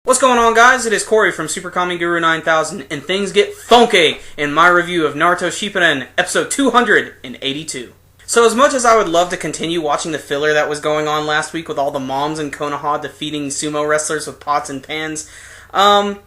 What's going on, guys? It is Corey from SuperKamiGuru9000, and things get funky in my review of Naruto Shippuden, episode 282. So as much as I would love to continue watching the filler that was going on last week with all the moms in Konoha defeating sumo wrestlers with pots and pans,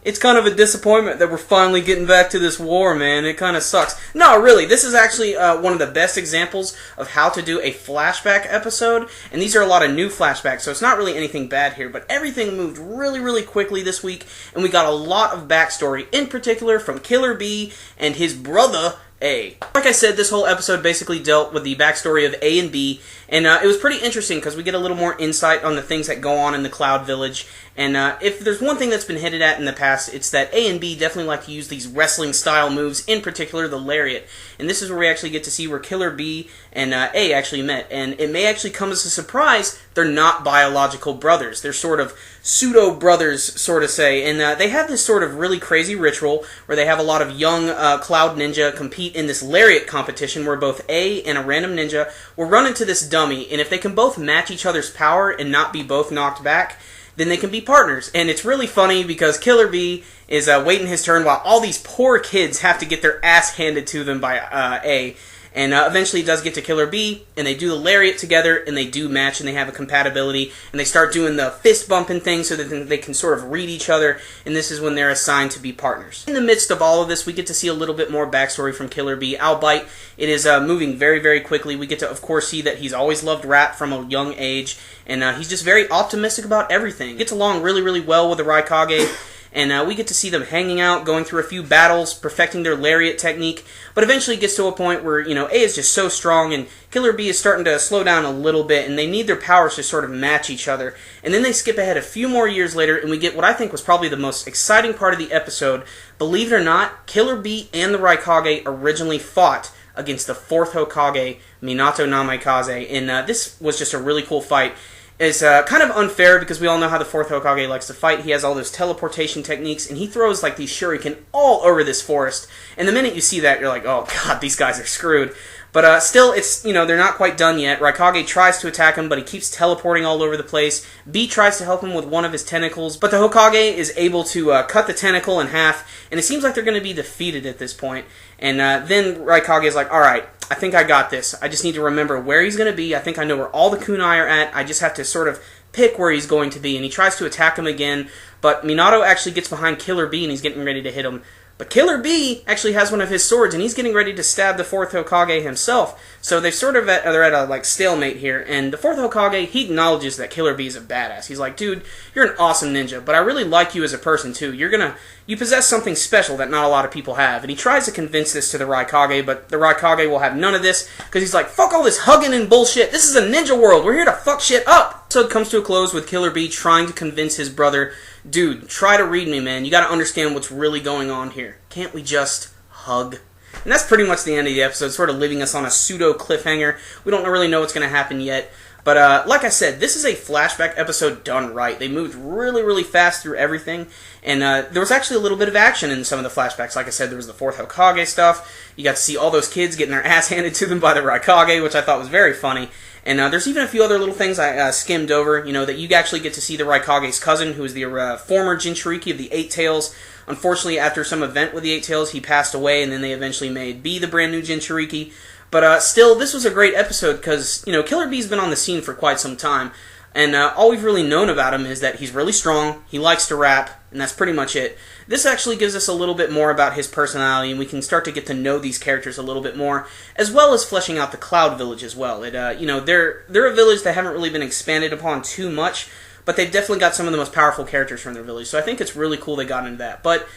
it's kind of a disappointment that we're finally getting back to this war, man. It kind of sucks. No, really, this is actually one of the best examples of how to do a flashback episode, and these are a lot of new flashbacks, so it's not really anything bad here, but everything moved really quickly this week, and we got a lot of backstory, in particular from Killer B and his brother, A. Like I said, this whole episode basically dealt with the backstory of A and B, and it was pretty interesting because we get a little more insight on the things that go on in the Cloud Village, and if there's one thing that's been hinted at in the past, it's that A and B definitely like to use these wrestling-style moves, in particular the lariat, and this is where we actually get to see where Killer B and A actually met, and it may actually come as a surprise, they're not biological brothers. They're sort of pseudo-brothers, sort of say, and they have this sort of really crazy ritual where they have a lot of young Cloud Ninja compete in this lariat competition where both A and a random ninja will run into this dummy, and if they can both match each other's power and not be both knocked back, then they can be partners. And it's really funny because Killer B is waiting his turn while all these poor kids have to get their ass handed to them by A. And eventually it does get to Killer B, and they do the lariat together, and they do match, and they have a compatibility, and they start doing the fist bumping thing so that they can sort of read each other, and this is when they're assigned to be partners. In the midst of all of this, we get to see a little bit more backstory from Killer B, albeit it is moving very quickly. We get to, of course, see that he's always loved rap from a young age, and he's just very optimistic about everything. He gets along really well with the Raikage, and we get to see them hanging out, going through a few battles, perfecting their lariat technique, but eventually it gets to a point where, you know, A is just so strong, and Killer B is starting to slow down a little bit, and they need their powers to sort of match each other. And then they skip ahead a few more years later, and we get what I think was probably the most exciting part of the episode. Believe it or not, Killer B and the Raikage originally fought against the 4th Hokage, Minato Namikaze, and this was just a really cool fight. It's kind of unfair because we all know how the 4th Hokage likes to fight. He has all those teleportation techniques, and he throws like these shuriken all over this forest. And the minute you see that, you're like, oh god, these guys are screwed. But still, it's, you know, they're not quite done yet. Raikage tries to attack him, but he keeps teleporting all over the place. B tries to help him with one of his tentacles, but the Hokage is able to cut the tentacle in half, and it seems like they're going to be defeated at this point. And then Raikage is like, alright, I think I got this. I just need to remember where he's going to be. I think I know where all the kunai are at. I just have to sort of pick where he's going to be. And he tries to attack him again, but Minato actually gets behind Killer B, and he's getting ready to hit him. But Killer B actually has one of his swords, and he's getting ready to stab the 4th Hokage himself. So they're sort of they're at a like stalemate here. And the 4th Hokage, he acknowledges that Killer B is a badass. He's like, dude, you're an awesome ninja, but I really like you as a person too. You possess something special that not a lot of people have. And he tries to convince this to the Raikage, but the Raikage will have none of this because he's like, fuck all this hugging and bullshit. This is a ninja world. We're here to fuck shit up. So it comes to a close with Killer B trying to convince his brother, dude, try to read me, man. You gotta understand what's really going on here. Can't we just hug? And that's pretty much the end of the episode, sort of leaving us on a pseudo cliffhanger. We don't really know what's gonna happen yet. But like I said, this is a flashback episode done right. They moved really fast through everything, and there was actually a little bit of action in some of the flashbacks. Like I said, there was the 4th Hokage stuff. You got to see all those kids getting their ass handed to them by the Raikage, which I thought was very funny. And there's even a few other little things I skimmed over, you know, that you actually get to see the Raikage's cousin, who is the former Jinchuriki of the Eight Tails. Unfortunately, after some event with the Eight Tails, he passed away, and then they eventually made B the brand new Jinchuriki. But still, this was a great episode because, you know, Killer B's been on the scene for quite some time, and all we've really known about him is that he's really strong, he likes to rap, and that's pretty much it. This actually gives us a little bit more about his personality, and we can start to get to know these characters a little bit more, as well as fleshing out the Cloud Village as well. You know, they're a village that haven't really been expanded upon too much, but they've definitely got some of the most powerful characters from their village, so I think it's really cool they got into that. But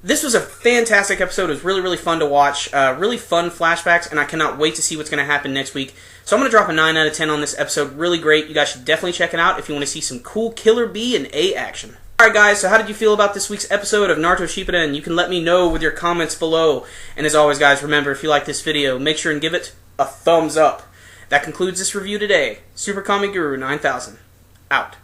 this was a fantastic episode. It was really fun to watch. Really fun flashbacks, and I cannot wait to see what's going to happen next week. So I'm going to drop a 9 out of 10 on this episode. Really great. You guys should definitely check it out if you want to see some cool Killer B and A action. Alright guys, so how did you feel about this week's episode of Naruto Shippuden? You can let me know with your comments below. And as always guys, remember, if you like this video, make sure and give it a thumbs up. That concludes this review today. SuperKamiGuru9000, out.